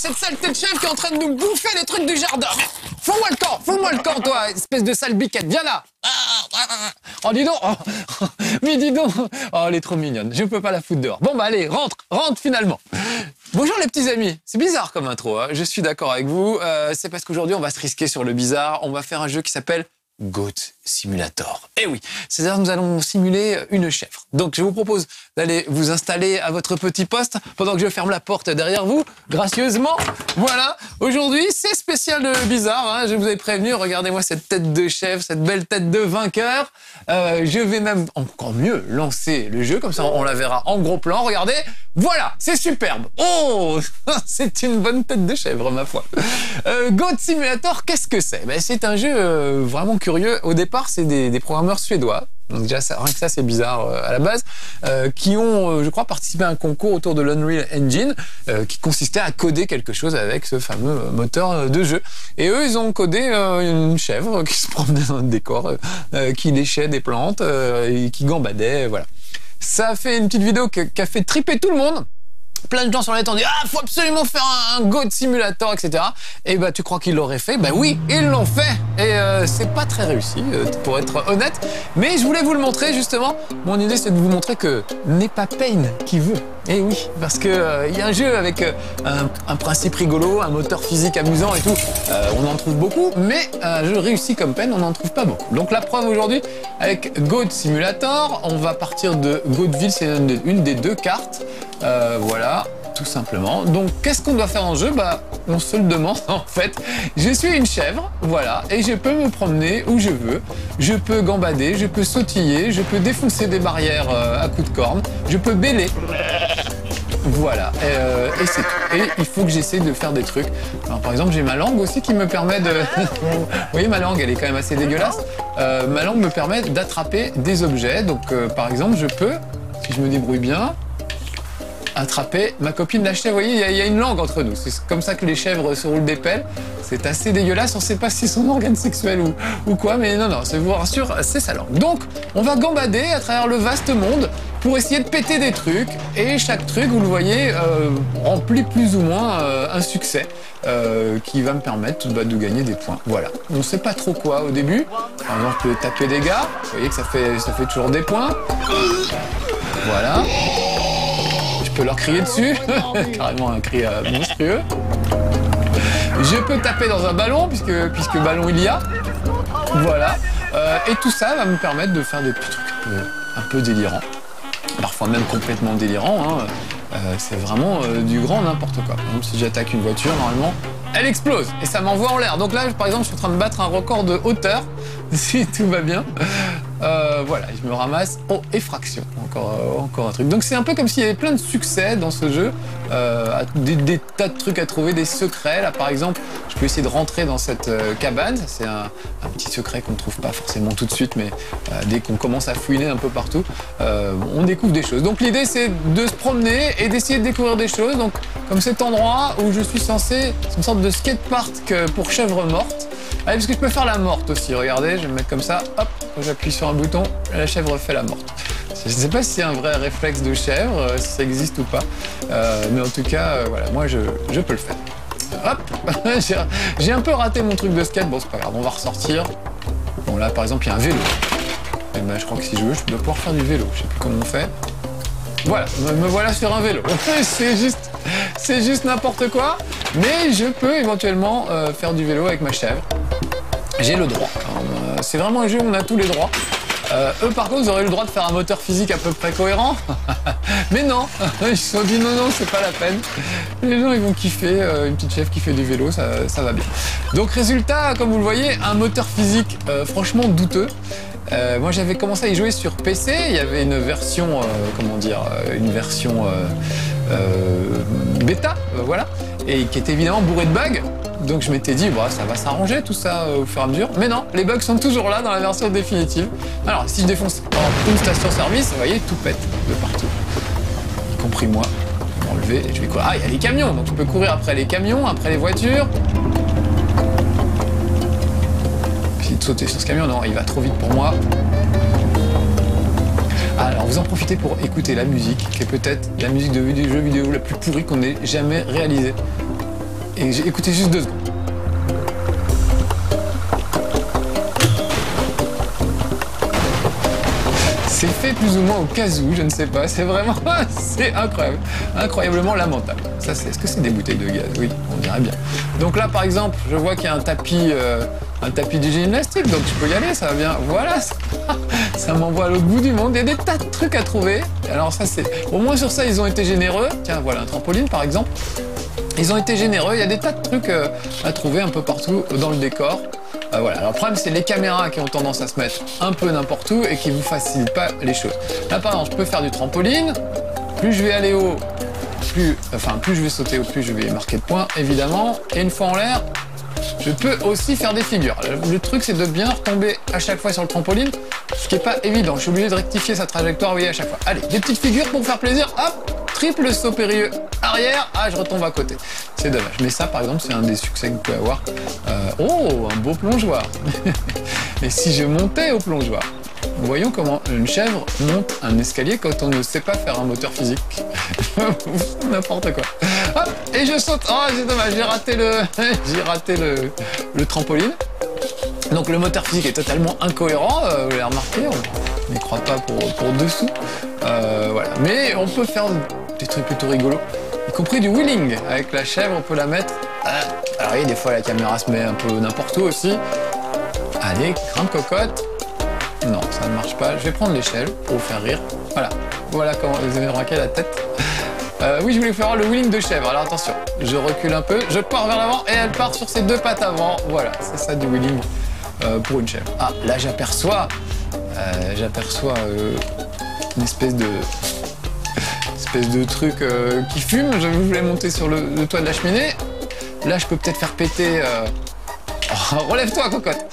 cette saleté de chef qui est en train de nous bouffer les trucs du jardin. Fous-moi le camp, toi, espèce de sale biquette, viens là. Oh, dis donc, mais dis donc, oh, elle est trop mignonne, je peux pas la foutre dehors. Bon, bah allez, rentre finalement. Bonjour les petits amis, c'est bizarre comme intro, hein. Je suis d'accord avec vous, c'est parce qu'aujourd'hui on va se risquer sur le bizarre, on va faire un jeu qui s'appelle Goat Simulator. Eh oui, c'est-à-dire que nous allons simuler une chèvre. Donc je vous propose d'aller vous installer à votre petit poste pendant que je ferme la porte derrière vous, gracieusement. Voilà, aujourd'hui c'est spécial bizarre, hein. Je vous avais prévenu, regardez-moi cette tête de chèvre, cette belle tête de vainqueur. Je vais même encore mieux lancer le jeu, comme ça on la verra en gros plan. Regardez, voilà, c'est superbe. Oh, c'est une bonne tête de chèvre, ma foi. Goat Simulator, qu'est-ce que c'est? Ben, c'est un jeu vraiment curieux. Au départ, c'est des programmeurs suédois. Donc déjà, rien que ça, c'est bizarre à la base, qui ont, je crois, participé à un concours autour de l'Unreal Engine, qui consistait à coder quelque chose avec ce fameux moteur de jeu. Et eux, ils ont codé une chèvre qui se promenait dans le décor, qui léchait des plantes, et qui gambadait, voilà. Ça a fait une petite vidéo qui a fait triper tout le monde. Plein de gens sur le net ont dit « Ah, faut absolument faire un Goat Simulator, etc. » Et bah, tu crois qu'ils l'auraient fait? Bah oui, ils l'ont fait. Et c'est pas très réussi, pour être honnête. Mais je voulais vous le montrer, justement. Mon idée, c'est de vous montrer que n'est pas Pain qui veut. Et oui, parce que y a un jeu avec un principe rigolo, un moteur physique amusant et tout. On en trouve beaucoup, mais un jeu réussi comme Pain, on n'en trouve pas beaucoup. Donc la preuve aujourd'hui, avec Goat Simulator, on va partir de Goatville, c'est une des deux cartes. Voilà, tout simplement. Donc, qu'est-ce qu'on doit faire en jeu? Bah, on se le demande en fait. Je suis une chèvre, voilà, et je peux me promener où je veux. Je peux gambader, je peux sautiller, je peux défoncer des barrières à coups de corne, je peux bêler. Voilà, et c'est tout. Et il faut que j'essaie de faire des trucs. Alors, par exemple, j'ai ma langue aussi qui me permet de... Vous voyez, ma langue, elle est quand même assez dégueulasse. Ma langue me permet d'attraper des objets. Donc, par exemple, je peux, si je me débrouille bien, attraper ma copine la chèvre. Vous voyez, il y a une langue entre nous. C'est comme ça que les chèvres se roulent des pelles. C'est assez dégueulasse. On ne sait pas si c'est son organe sexuel ou quoi, mais non, je vous rassure, c'est sa langue. Donc, on va gambader à travers le vaste monde pour essayer de péter des trucs. Et chaque truc, vous le voyez, remplit plus ou moins un succès qui va me permettre de gagner des points. Voilà. On ne sait pas trop quoi au début. Par exemple, je peux taper des gars. Vous voyez que ça fait toujours des points. Voilà. Je peux leur crier dessus, carrément un cri monstrueux. Je peux taper dans un ballon, puisque ballon il y a. Voilà. Et tout ça va me permettre de faire des petits trucs un peu délirants. Parfois même complètement délirants. Hein. C'est vraiment du grand n'importe quoi. Par exemple, si j'attaque une voiture, normalement, elle explose et ça m'envoie en l'air. Donc là, par exemple, je suis en train de battre un record de hauteur, si tout va bien. Voilà, je me ramasse effraction, encore un truc. Donc c'est un peu comme s'il y avait plein de succès dans ce jeu, des tas de trucs à trouver, des secrets. Là par exemple, je peux essayer de rentrer dans cette cabane. C'est un petit secret qu'on ne trouve pas forcément tout de suite, mais dès qu'on commence à fouiner un peu partout, on découvre des choses. Donc l'idée c'est de se promener et d'essayer de découvrir des choses. Donc comme cet endroit où je suis censé, c'est une sorte de skatepark pour chèvres mortes. Ah, parce que je peux faire la morte aussi, regardez, je vais me mettre comme ça, hop, quand j'appuie sur un bouton, la chèvre fait la morte. Je ne sais pas si c'est un vrai réflexe de chèvre, si ça existe ou pas, mais en tout cas, voilà, moi je peux le faire. Hop, j'ai un peu raté mon truc de skate, bon c'est pas grave, on va ressortir. Bon là par exemple il y a un vélo, et ben, je crois que si je veux, je dois pouvoir faire du vélo, je sais plus comment on fait. Voilà, me voilà sur un vélo, c'est juste n'importe quoi, mais je peux éventuellement faire du vélo avec ma chèvre. J'ai le droit. C'est vraiment un jeu où on a tous les droits. Eux, par contre, ils auraient eu le droit de faire un moteur physique à peu près cohérent. Mais non, ils se sont dit non, c'est pas la peine. Les gens, ils vont kiffer. Une petite chèvre qui fait du vélo, ça va bien. Donc, résultat, comme vous le voyez, un moteur physique franchement douteux. Moi, j'avais commencé à y jouer sur PC. Il y avait une version, une version bêta, voilà, et qui était évidemment bourrée de bugs. Donc je m'étais dit, bah, ça va s'arranger tout ça au fur et à mesure. Mais non, les bugs sont toujours là dans la version définitive. Alors, si je défonce une station-service, vous voyez, tout pète de partout. Y compris moi. Je vais m'enlever et je vais courir. Ah, il y a les camions, donc je peux courir après les camions, après les voitures. Essayer de sauter sur ce camion, non, il va trop vite pour moi. Alors, vous en profitez pour écouter la musique, qui est peut-être la musique de jeu vidéo la plus pourrie qu'on ait jamais réalisée. Et écoutez juste 2 secondes. C'est fait plus ou moins au cas où, je ne sais pas. C'est vraiment, c'est incroyable, incroyablement lamentable. Ça, est-ce que c'est des bouteilles de gaz? Oui, on dirait bien. Donc là, par exemple, je vois qu'il y a un tapis de gymnastique, donc je peux y aller, ça va bien. Voilà, ça m'envoie à l'autre bout du monde. Il y a des tas de trucs à trouver. Alors ça, c'est, au moins sur ça, ils ont été généreux. Tiens, voilà un trampoline, par exemple. Ils ont été généreux. Il y a des tas de trucs à trouver un peu partout dans le décor. Voilà. Alors le problème, c'est les caméras qui ont tendance à se mettre un peu n'importe où et qui vous facilitent pas les choses. Là, par exemple, je peux faire du trampoline. Plus je vais aller haut, plus je vais sauter haut, plus je vais marquer de points, évidemment. Et une fois en l'air, je peux aussi faire des figures. Le truc, c'est de bien retomber à chaque fois sur le trampoline, ce qui n'est pas évident. Je suis obligé de rectifier sa trajectoire, vous voyez, à chaque fois. Allez, des petites figures pour vous faire plaisir. Hop, triple saut périlleux arrière. Ah, je retombe à côté. C'est dommage. Mais ça, par exemple, c'est un des succès que vous pouvez avoir. Oh, un beau plongeoir. Et si je montais au plongeoir? Voyons comment une chèvre monte un escalier quand on ne sait pas faire un moteur physique. N'importe quoi. Hop, et je saute. Oh, c'est dommage, j'ai raté le trampoline. Donc le moteur physique est totalement incohérent, vous l'avez remarqué, on n'y croit pas pour dessous. Voilà. Mais on peut faire des trucs plutôt rigolos, y compris du wheeling. Avec la chèvre, on peut la mettre... Alors oui, des fois la caméra se met un peu n'importe où aussi. Allez, grande cocotte. Non, ça ne marche pas. Je vais prendre l'échelle pour vous faire rire. Voilà. Voilà comment vous avez remarqué la tête. Oui, je voulais faire le wheeling de chèvre. Alors attention, je recule un peu, je pars vers l'avant et elle part sur ses 2 pattes avant. Voilà, c'est ça du wheeling pour une chèvre. Ah, là j'aperçois une espèce de truc qui fume. Je voulais monter sur le toit de la cheminée. Là, je peux peut-être faire péter... Oh, relève-toi, cocotte.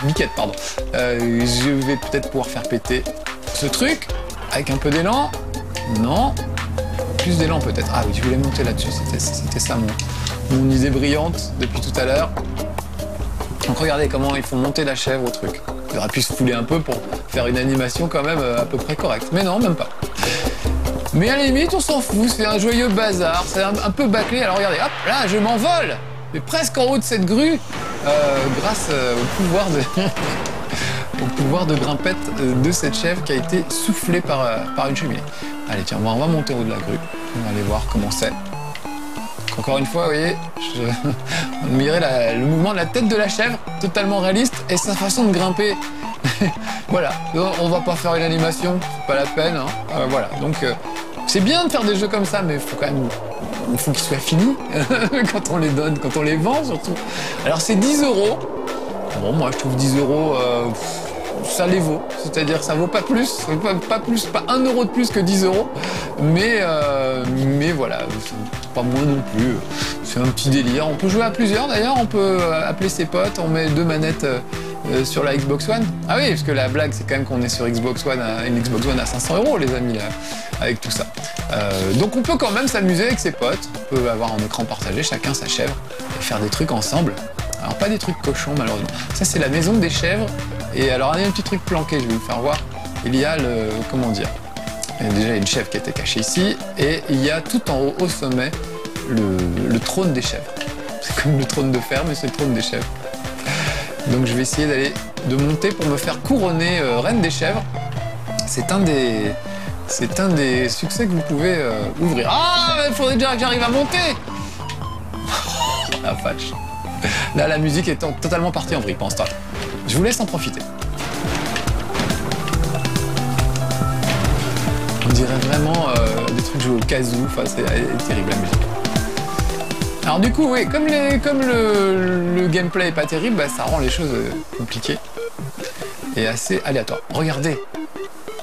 Miquette, pardon. Je vais peut-être pouvoir faire péter ce truc avec un peu d'élan. Non. Plus d'élan peut-être. Ah oui, je voulais monter là-dessus. C'était ça mon idée brillante depuis tout à l'heure. Donc regardez comment ils font monter la chèvre au truc. Il aurait pu se fouler un peu pour faire une animation quand même à peu près correcte. Mais non, même pas. Mais à la limite, on s'en fout. C'est un joyeux bazar. C'est un peu bâclé. Alors regardez, hop, là, je m'envole. Mais presque en haut de cette grue, grâce au pouvoir de grimpette de cette chèvre qui a été soufflée par une cheminée. Allez, tiens, on va monter au haut de la grue. On va aller voir comment c'est. Encore une fois, vous voyez, on admirait le mouvement de la tête de la chèvre, totalement réaliste, et sa façon de grimper. Voilà, on va pas faire une animation, c'est pas la peine. Hein. Voilà, donc c'est bien de faire des jeux comme ça, mais il faut quand même... Il faut qu'ils soient finis quand on les donne, quand on les vend surtout. Alors c'est 10 €. Bon, moi je trouve 10 €, ça les vaut. C'est-à-dire ça vaut pas plus, pas 1 € de plus que 10 €. Mais voilà, pas moins non plus. C'est un petit délire. On peut jouer à plusieurs d'ailleurs, on peut appeler ses potes, on met 2 manettes sur la Xbox One. Ah oui, parce que la blague c'est quand même qu'on est sur Xbox One, une Xbox One à 500 € les amis là, avec tout ça. Donc on peut quand même s'amuser avec ses potes, on peut avoir un écran partagé, chacun sa chèvre, et faire des trucs ensemble. Alors pas des trucs cochons malheureusement. Ça c'est la maison des chèvres. Et alors il y a un petit truc planqué, je vais vous faire voir. Il y a comment dire, il y a déjà une chèvre qui a été cachée ici, et il y a tout en haut, au sommet, le trône des chèvres. C'est comme le trône de fer, mais c'est le trône des chèvres. Donc je vais essayer de monter pour me faire couronner reine des chèvres. C'est un des succès que vous pouvez ouvrir. Ah, il faudrait déjà que j'arrive à monter. La vache. Là, la musique est totalement partie en vrille pendant ce temps. Je vous laisse en profiter. On dirait vraiment des trucs joués au kazoo. Enfin, c'est terrible la musique. Alors du coup, oui, comme le gameplay est pas terrible, bah, ça rend les choses compliquées et assez aléatoires. Regardez,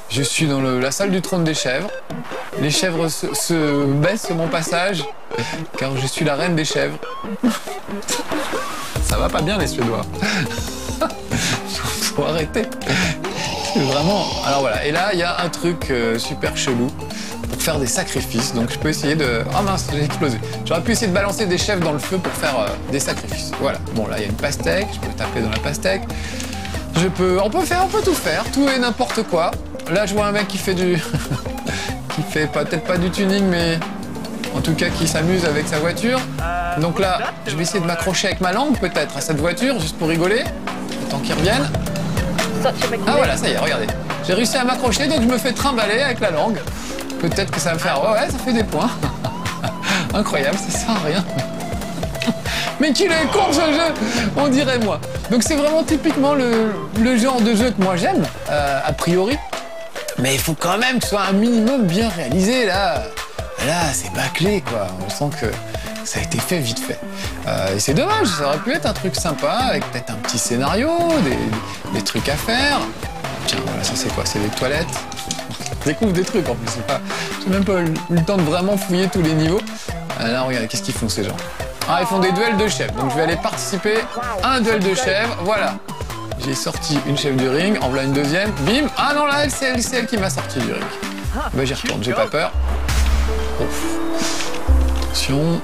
je suis dans la salle du trône des chèvres. Les chèvres se baissent sur mon passage, car je suis la reine des chèvres. Ça va pas bien les Suédois. Faut arrêter. C'est vraiment... Alors voilà, et là, il y a un truc super chelou. Pour faire des sacrifices, donc je peux essayer de... Ah mince, j'ai explosé. J'aurais pu essayer de balancer des chèvres dans le feu pour faire des sacrifices. Voilà, bon là il y a une pastèque, je peux taper dans la pastèque. On peut tout faire, tout et n'importe quoi. Là je vois un mec qui fait du... qui fait peut-être pas du tuning, mais en tout cas qui s'amuse avec sa voiture. Donc là, je vais essayer de m'accrocher avec ma langue peut-être à cette voiture, juste pour rigoler, le temps qu'ils reviennent. Ah voilà, ça y est, regardez. J'ai réussi à m'accrocher, donc je me fais trimballer avec la langue. Peut-être que ça va me faire... Ouais, ça fait des points. Incroyable, ça sert à rien. Mais qu'il est con ce jeu, on dirait moi. Donc c'est vraiment typiquement le genre de jeu que moi j'aime, a priori. Mais il faut quand même que ce soit un minimum bien réalisé, là. Là, c'est bâclé, quoi. On sent que ça a été fait vite fait. Et c'est dommage, ça aurait pu être un truc sympa, avec peut-être un petit scénario, des trucs à faire. Tiens, voilà, ça c'est quoi? C'est les toilettes. Je découvre des trucs en plus, j'ai même pas eu le temps de vraiment fouiller tous les niveaux. Là, regardez, qu'est-ce qu'ils font ces gens? Ah, ils font des duels de chèvres, donc je vais aller participer à un duel de chèvres, voilà. J'ai sorti une chèvre du ring, en voilà une deuxième, bim. Ah non, là, c'est elle qui m'a sorti du ring. Bah, j'y retourne, j'ai pas peur. Ouf. Attention.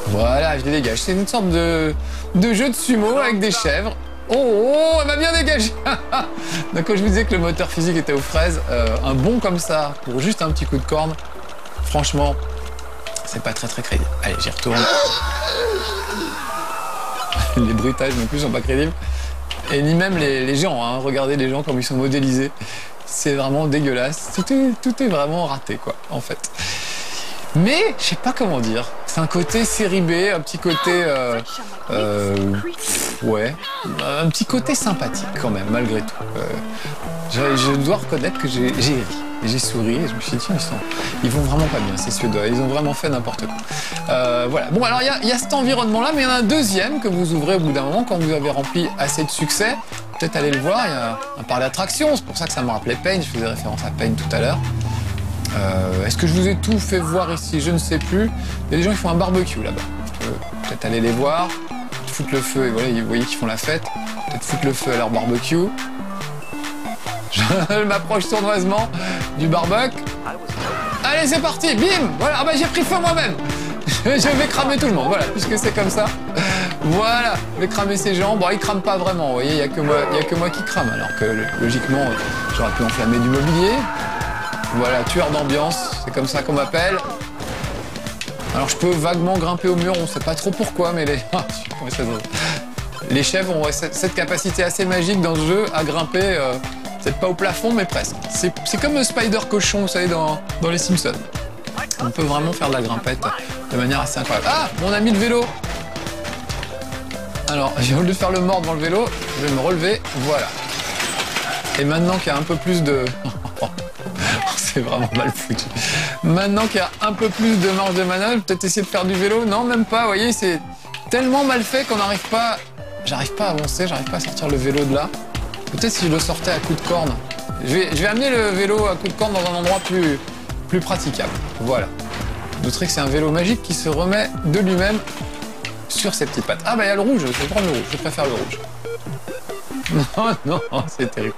Voilà, je les dégage. C'est une sorte de jeu de sumo avec des chèvres. Oh, elle m'a bien dégagé. Donc quand je vous disais que le moteur physique était aux fraises, un bond comme ça, pour juste un petit coup de corne, franchement, c'est pas très crédible. Allez, j'y retourne. Les bruitages non plus sont pas crédibles. Et ni même les gens, hein. Regardez les gens comme ils sont modélisés. C'est vraiment dégueulasse. Tout est vraiment raté, quoi, en fait. Mais, je sais pas comment dire. C'est un côté série B, un petit côté... ouais. Un petit côté sympathique, quand même, malgré tout. Je dois reconnaître que j'ai ri. J'ai souri et je me suis dit, ils vont vraiment pas bien, ces Suédois. Ils ont vraiment fait n'importe quoi. Voilà. Bon, alors, il y a cet environnement-là, mais il y en a un deuxième que vous ouvrez au bout d'un moment, quand vous avez rempli assez de succès. Peut-être aller le voir, il y a un parc d'attractions. C'est pour ça que ça me rappelait Pain. Je faisais référence à Pain tout à l'heure. Est-ce que je vous ai tout fait voir ici? Je ne sais plus. Il y a des gens qui font un barbecue là-bas. Peut-être aller les voir, foutre le feu. Et voilà, vous voyez qu'ils font la fête. Peut-être foutre le feu à leur barbecue. Je m'approche sournoisement du barbecue. Allez, c'est parti, bim. Voilà, ah bah j'ai pris feu moi-même. Je vais cramer tout le monde, voilà, puisque c'est comme ça. Voilà, je vais cramer ces gens. Bon, ils crament pas vraiment, vous voyez, il n'y a que moi qui crame, alors que logiquement, j'aurais pu enflammer du mobilier. Voilà, tueur d'ambiance, c'est comme ça qu'on m'appelle. Alors je peux vaguement grimper au mur, on sait pas trop pourquoi, mais les chèvres ont cette capacité assez magique dans ce jeu à grimper, peut-être pas au plafond, mais presque. C'est comme le Spider Cochon, vous savez, dans les Simpsons. On peut vraiment faire de la grimpette de manière assez incroyable. Ah, mon ami de vélo. Alors, au lieu de faire le mort devant le vélo, je vais me relever, voilà. Et maintenant qu'il y a un peu plus de... C'est vraiment mal foutu. Maintenant qu'il y a un peu plus de marge de manœuvre, peut-être essayer de faire du vélo. Non, même pas, vous voyez, c'est tellement mal fait qu'on n'arrive pas... J'arrive pas à avancer, j'arrive pas à sortir le vélo de là. Peut-être si je le sortais à coup de corne. Je vais amener le vélo à coup de corne dans un endroit plus praticable. Voilà. Vous noterez que c'est un vélo magique qui se remet de lui-même sur ses petites pattes. Ah bah il y a le rouge, je vais prendre le rouge, je préfère le rouge. Non, c'est terrible.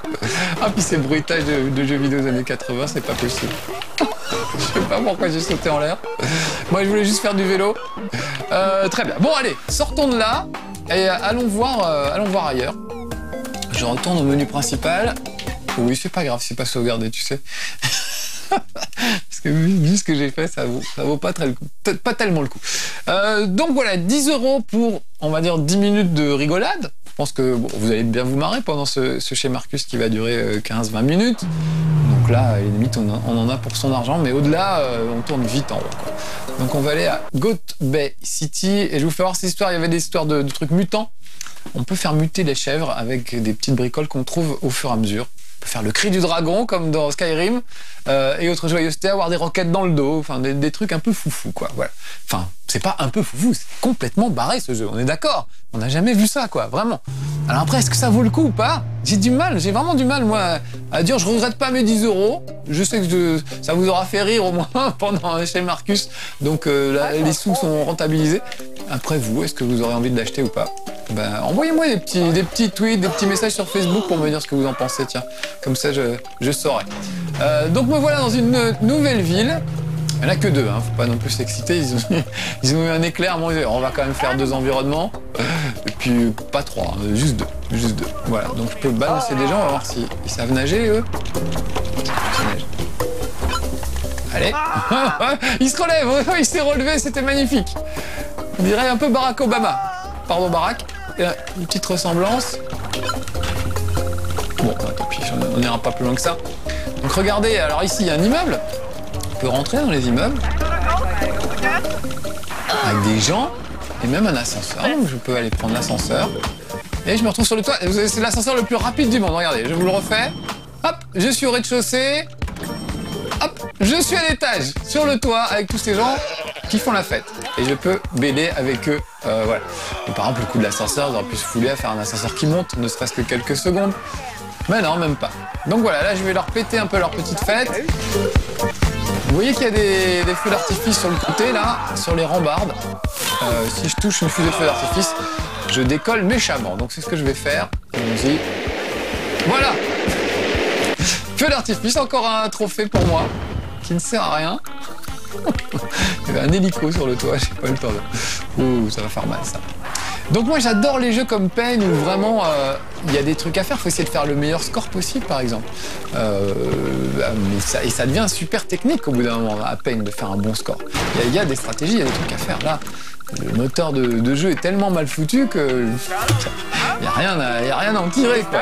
Ah puis ces bruitages de jeux vidéo des années 80, c'est pas possible. Je sais pas pourquoi j'ai sauté en l'air. Moi je voulais juste faire du vélo. Très bien. Bon allez, sortons de là et allons voir ailleurs. Je retourne au menu principal. Oui, c'est pas grave, c'est pas sauvegardé, tu sais. Parce que vu ce que j'ai fait, ça vaut pas tellement le coup. Donc voilà, 10 € pour, on va dire, 10 minutes de rigolade. Je pense que bon, vous allez bien vous marrer pendant ce chez Marcus qui va durer 15-20 minutes. Donc là, à la limite, on en a pour son argent, mais au-delà, on tourne vite en rond, quoi. Donc on va aller à Goat Bay City et je vous fais voir cette histoire. Il y avait des histoires de trucs mutants. On peut faire muter les chèvres avec des petites bricoles qu'on trouve au fur et à mesure. On peut faire le cri du dragon comme dans Skyrim et autres joyeusetés, avoir des roquettes dans le dos, enfin des trucs un peu foufou quoi. Voilà. Enfin, c'est pas un peu foufou, c'est complètement barré ce jeu. On est d'accord. On n'a jamais vu ça quoi, vraiment. Alors après, est-ce que ça vaut le coup ou pas? J'ai vraiment du mal moi à dire. Je regrette pas mes 10 €. Je sais que ça vous aura fait rire au moins pendant chez Marcus. Donc là, les sous sont rentabilisés. Après vous, est-ce que vous aurez envie de l'acheter ou pas? Ben, envoyez-moi des petits tweets, des petits messages sur Facebook pour me dire ce que vous en pensez, tiens. Comme ça, je saurai. Donc me voilà dans une nouvelle ville. Il n'y en a que deux, hein, faut pas non plus s'exciter. Ils ont eu un éclair, bon, on va quand même faire 2 environnements. Et puis, pas 3, hein, juste deux. Voilà, donc je peux balancer des gens, on va voir s'ils savent nager, eux. Allez. Il se relève, il s'est relevé, c'était magnifique. On dirait un peu Barack Obama. Pardon Barack. Une petite ressemblance. Bon, bah, tant pis, on n'ira pas plus loin que ça. Donc regardez, alors ici il y a un immeuble. On peut rentrer dans les immeubles. Avec des gens et même un ascenseur. Donc je peux aller prendre l'ascenseur. Et je me retrouve sur le toit. C'est l'ascenseur le plus rapide du monde. Regardez, je vous le refais. Hop, je suis au rez-de-chaussée. Hop, je suis à l'étage, sur le toit, avec tous ces gens qui font la fête. Et je peux bêler avec eux. Voilà. Et par exemple, le coup de l'ascenseur, ils auraient pu se fouler à faire un ascenseur qui monte, ne serait-ce que quelques secondes. Mais non, même pas. Donc voilà, là, je vais leur péter un peu leur petite fête. Vous voyez qu'il y a des feux d'artifice sur le côté, là, sur les rambardes. Si je touche une fusée de feu d'artifice, je décolle méchamment. Donc c'est ce que je vais faire. Allons-y. Voilà. Feu d'artifice, encore un trophée pour moi, qui ne sert à rien. Il y avait un hélico sur le toit, j'ai pas eu le temps de... Ouh, ça va faire mal, ça. Donc moi, j'adore les jeux comme Pain où vraiment, il y a des trucs à faire. Il faut essayer de faire le meilleur score possible, par exemple. Et ça devient super technique au bout d'un moment, à Pain, de faire un bon score. Il y a des stratégies, il y a des trucs à faire. Là, le moteur de jeu est tellement mal foutu que il n'y a rien à en tirer, quoi.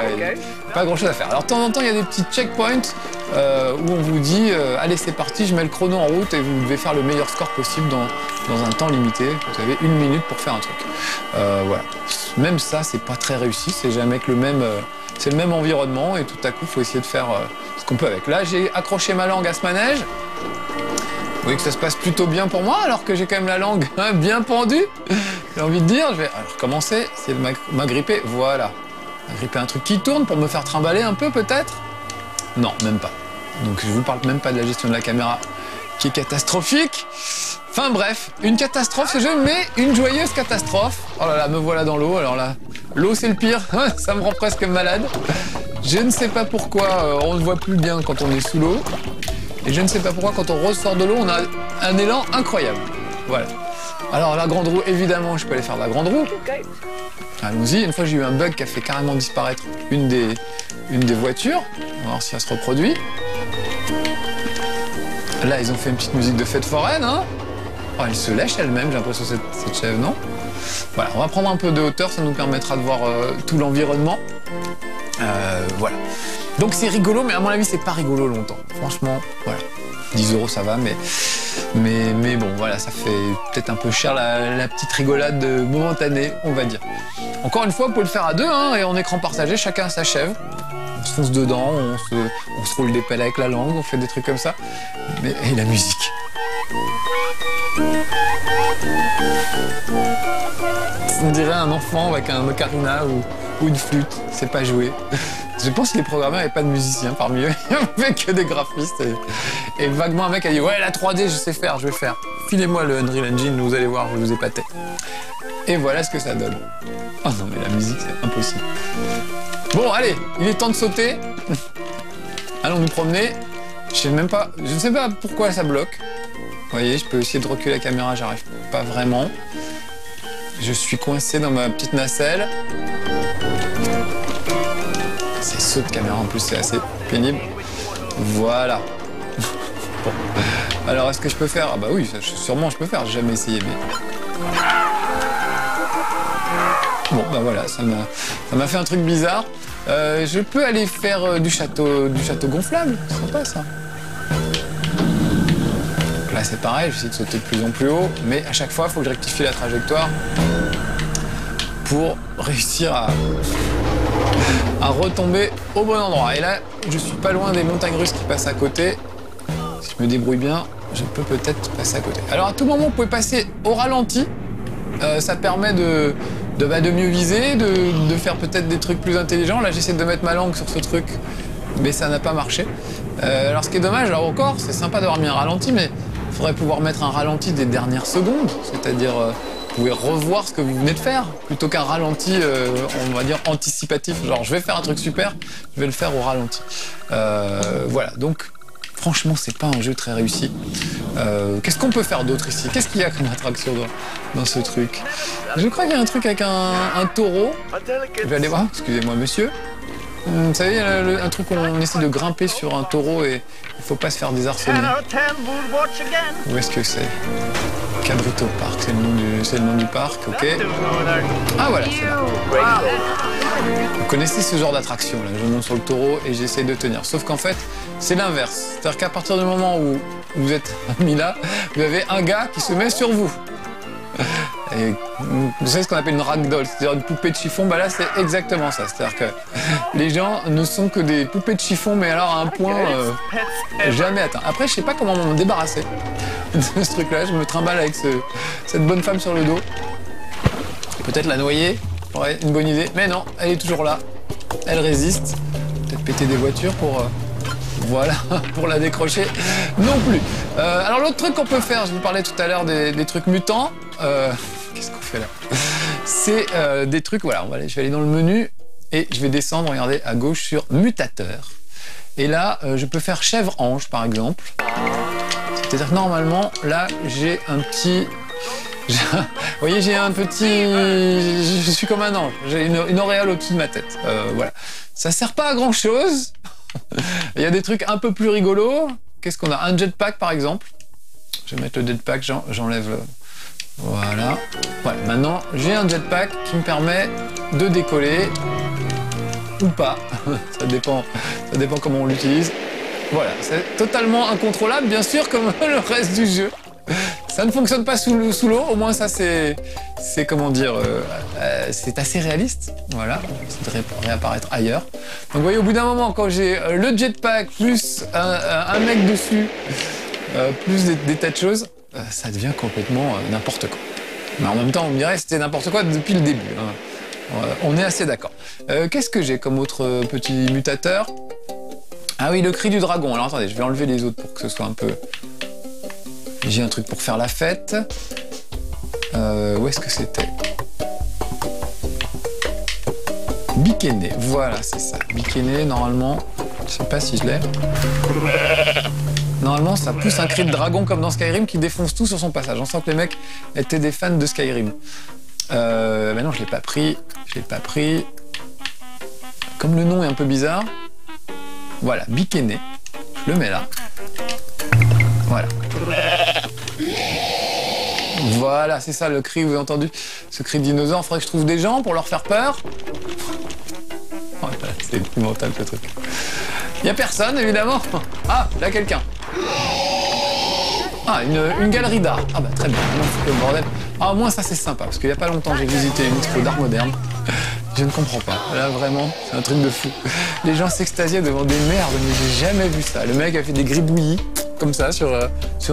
Pas grand chose à faire. Alors de temps en temps, il y a des petits checkpoints où on vous dit allez, c'est parti, je mets le chrono en route et vous devez faire le meilleur score possible dans un temps limité. Vous avez 1 minute pour faire un truc. Voilà. Même ça, c'est pas très réussi. C'est jamais que c'est le même environnement et tout à coup, il faut essayer de faire ce qu'on peut avec. Là, j'ai accroché ma langue à ce manège. Vous voyez que ça se passe plutôt bien pour moi, alors que j'ai quand même la langue bien pendue. J'ai envie de dire, je vais recommencer, essayer de m'agripper. Voilà. Agripper un truc qui tourne pour me faire trimballer un peu, peut-être? Non, même pas. Donc je vous parle même pas de la gestion de la caméra, qui est catastrophique. Enfin bref, une catastrophe ce jeu, mais une joyeuse catastrophe. Oh là là, me voilà dans l'eau. Alors là, l'eau c'est le pire, ça me rend presque malade. Je ne sais pas pourquoi on ne voit plus bien quand on est sous l'eau. Et je ne sais pas pourquoi, quand on ressort de l'eau, on a un élan incroyable. Voilà. Alors, la grande roue, évidemment, je peux aller faire la grande roue. Allons-y. Une fois, j'ai eu un bug qui a fait carrément disparaître une des voitures. On va voir si elle se reproduit. Là, ils ont fait une petite musique de fête foraine, hein. Oh, elle se lèche elle-même, j'ai l'impression, cette chèvre, non? Voilà, on va prendre un peu de hauteur, ça nous permettra de voir tout l'environnement. Voilà. Donc c'est rigolo, mais à mon avis, c'est pas rigolo longtemps. Franchement, voilà. 10 € ça va, mais bon, voilà, ça fait peut-être un peu cher la petite rigolade momentanée, on va dire. Encore une fois, vous pouvez le faire à deux, hein, et en écran partagé, chacun sa chèvre. On se fonce dedans, on se roule des pelles avec la langue, on fait des trucs comme ça. Et la musique. On dirait un enfant avec un ocarina ou une flûte, c'est pas joué. Je pense que les programmeurs n'avaient pas de musiciens parmi eux, il n'y avait que des graphistes. Et vaguement, un mec a dit « Ouais, la 3D, je sais faire, je vais faire. Filez-moi le Unreal Engine, vous allez voir, je vais vous épater. » Et voilà ce que ça donne. Oh non, mais la musique, c'est impossible. Bon, allez, il est temps de sauter. Allons nous promener. Je ne sais pas pourquoi ça bloque. Vous voyez, je peux essayer de reculer la caméra, j'arrive pas vraiment. Je suis coincé dans ma petite nacelle. Ces sauts de caméra en plus, c'est assez pénible. Voilà. Bon. Alors, est-ce que je peux faire? Ah bah oui, sûrement je peux faire, j'ai jamais essayé, mais... Bon, bah voilà, ça m'a fait un truc bizarre. Je peux aller faire du château gonflable, c'est sympa ça. Donc là, c'est pareil, j'essaie de sauter de plus en plus haut, mais à chaque fois, il faut que je rectifie la trajectoire pour réussir à retomber au bon endroit. Et là, je suis pas loin des montagnes russes qui passent à côté. Si je me débrouille bien, je peux peut-être passer à côté. Alors à tout moment, vous pouvez passer au ralenti. Ça permet de mieux viser, de faire peut-être des trucs plus intelligents. Là, j'essaie de mettre ma langue sur ce truc, mais ça n'a pas marché. Alors ce qui est dommage, alors encore, c'est sympa d'avoir mis un ralenti, mais il faudrait pouvoir mettre un ralenti des dernières secondes, c'est-à-dire vous pouvez revoir ce que vous venez de faire, plutôt qu'un ralenti, on va dire, anticipatif. Genre, je vais faire un truc super, je vais le faire au ralenti. Voilà, donc, franchement, c'est pas un jeu très réussi. Qu'est-ce qu'on peut faire d'autre ici? Qu'est-ce qu'il y a comme attraction dans ce truc? Je crois qu'il y a un truc avec un taureau. Je vais aller voir, excusez-moi, monsieur. Vous savez, un truc où on essaie de grimper sur un taureau et il faut pas se faire désarçonner. Où est-ce que c'est? Cabrito Park, c'est le nom du parc, ok. Ah voilà, c'est là. Vous connaissez ce genre d'attraction, là. Je monte sur le taureau et j'essaie de tenir. Sauf qu'en fait, c'est l'inverse. C'est-à-dire qu'à partir du moment où vous êtes mis là, vous avez un gars qui se met sur vous. Et vous savez ce qu'on appelle une ragdoll, c'est-à-dire une poupée de chiffon, bah là c'est exactement ça. C'est-à-dire que les gens ne sont que des poupées de chiffon, mais alors à un point jamais atteint. Après, je sais pas comment m'en débarrasser de ce truc-là. Je me trimballe avec cette bonne femme sur le dos. Peut-être la noyer, ouais, une bonne idée. Mais non, elle est toujours là. Elle résiste. Peut-être péter des voitures pour... Voilà, pour la décrocher non plus. Alors l'autre truc qu'on peut faire, je vous parlais tout à l'heure des trucs mutants. Qu'est-ce qu'on fait là? C'est des trucs, voilà, je vais aller dans le menu et je vais descendre, regardez, à gauche sur mutateur. Et là, je peux faire chèvre-ange, par exemple. C'est-à-dire que normalement, là, j'ai un petit... Vous voyez, j'ai un petit... Je suis comme un ange. J'ai une auréole au-dessus de ma tête. Voilà. Ça sert pas à grand-chose. Il y a des trucs un peu plus rigolos. Qu'est-ce qu'on a? Un jetpack, par exemple. Je vais mettre le jetpack, j'enlève... Voilà. Voilà. Maintenant, j'ai un jetpack qui me permet de décoller ou pas. Ça dépend comment on l'utilise. Voilà. C'est totalement incontrôlable, bien sûr, comme le reste du jeu. Ça ne fonctionne pas sous l'eau, au moins ça c'est comment dire, c'est assez réaliste, voilà, ça devrait réapparaître ailleurs. Donc vous voyez, au bout d'un moment, quand j'ai le jetpack plus un mec dessus, plus des tas de choses, ça devient complètement n'importe quoi. Mais en même temps, on me dirait c'était n'importe quoi depuis le début, hein. On est assez d'accord. Qu'est-ce que j'ai comme autre petit mutateur? Ah oui, le cri du dragon. Alors attendez, je vais enlever les autres pour que ce soit un peu... J'ai un truc pour faire la fête. Où est-ce que c'était? Bikini, voilà, c'est ça. Bikini, normalement, je sais pas si je l'ai. Normalement, ça pousse un cri de dragon comme dans Skyrim qui défonce tout sur son passage. On sent que les mecs étaient des fans de Skyrim. Mais non, je l'ai pas pris. Je l'ai pas pris. Comme le nom est un peu bizarre. Voilà, Bikini. Je le mets là. Voilà. Voilà, c'est ça le cri, vous avez entendu ce cri de dinosaure. Il faudrait que je trouve des gens pour leur faire peur. Oh, c'est épouvantable ce truc. Il n'y a personne, évidemment. Ah, là, quelqu'un. Ah, une galerie d'art. Ah bah très bien, non, c'est le bordel. Ah, au moins ça c'est sympa, parce qu'il n'y a pas longtemps j'ai visité une expo d'art moderne. Je ne comprends pas. Là, vraiment, c'est un truc de fou. Les gens s'extasiaient devant des merdes, mais j'ai jamais vu ça. Le mec a fait des gribouillis, comme ça, sur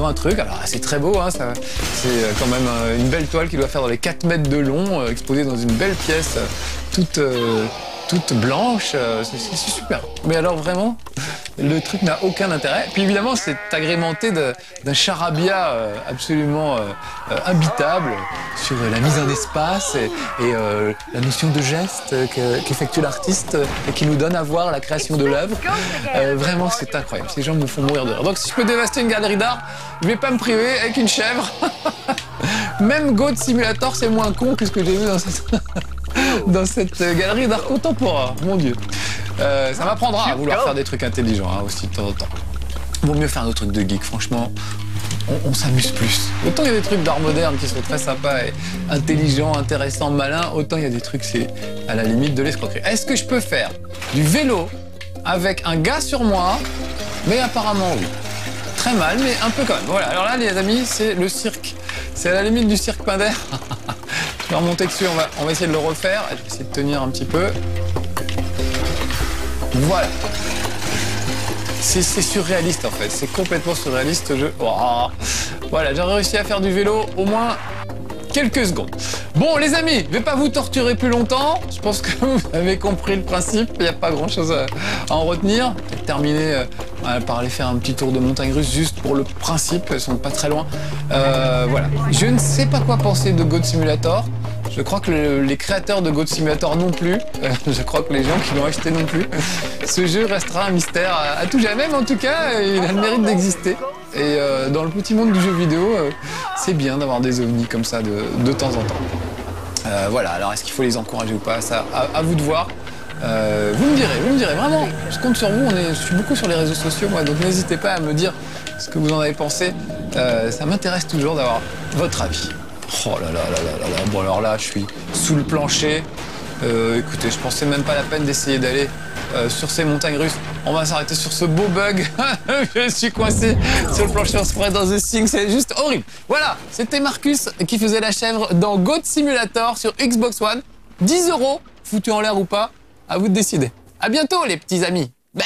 un truc. Alors, c'est très beau, hein, ça. C'est quand même une belle toile qui doit faire dans les 4 mètres de long, exposée dans une belle pièce, toute blanche. C'est super. Mais alors, vraiment, le truc n'a aucun intérêt. Puis évidemment, c'est agrémenté d'un charabia absolument imbitable sur la mise en espace et la notion de geste qu'effectue l'artiste et qui nous donne à voir la création de l'œuvre. Vraiment, c'est incroyable. Ces gens me font mourir de rire. Donc, si je peux dévaster une galerie d'art, je vais pas me priver avec une chèvre. Même Goat Simulator, c'est moins con que ce que j'ai vu dans cette galerie d'art contemporain. Mon Dieu. Ça m'apprendra à vouloir faire des trucs intelligents, hein, aussi de temps en temps. Vaut mieux faire nos trucs de geek, franchement. On s'amuse plus. Autant il y a des trucs d'art moderne qui sont très sympas et intelligents, intéressants, malins, autant il y a des trucs, c'est à la limite de l'escroquerie. Est-ce que je peux faire du vélo avec un gars sur moi? Mais apparemment oui. Très mal, mais un peu quand même. Voilà, alors là les amis, c'est le cirque. C'est à la limite du cirque Pinder. Je vais remonter dessus, on va essayer de le refaire. Je vais essayer de tenir un petit peu. Voilà. C'est surréaliste en fait, c'est complètement surréaliste ce jeu. Oh. Voilà, j'ai réussi à faire du vélo au moins quelques secondes. Bon les amis, je vais pas vous torturer plus longtemps. Je pense que vous avez compris le principe, il n'y a pas grand chose à en retenir. Je vais terminer par aller faire un petit tour de montagne russe juste pour le principe, elles sont pas très loin. Voilà, je ne sais pas quoi penser de Goat Simulator. Je crois que les créateurs de Goat Simulator non plus. Je crois que les gens qui l'ont acheté non plus. Ce jeu restera un mystère à tout jamais, mais en tout cas, il a le mérite d'exister. Et dans le petit monde du jeu vidéo, c'est bien d'avoir des ovnis comme ça de temps en temps. Voilà, alors est-ce qu'il faut les encourager ou pas? Ça, à vous de voir. Vous me direz, vraiment, je compte sur vous, je suis beaucoup sur les réseaux sociaux, moi, donc n'hésitez pas à me dire ce que vous en avez pensé. Ça m'intéresse toujours d'avoir votre avis. Oh là là là là là là, bon alors là, je suis sous le plancher. Écoutez, je pensais même pas la peine d'essayer d'aller sur ces montagnes russes. On va s'arrêter sur ce beau bug. Je suis coincé sur le plancher en Spread of the Thing, c'est juste horrible. Voilà, c'était Marcus qui faisait la chèvre dans Goat Simulator sur Xbox One. 10 €, foutu en l'air ou pas, à vous de décider. À bientôt les petits amis. Bah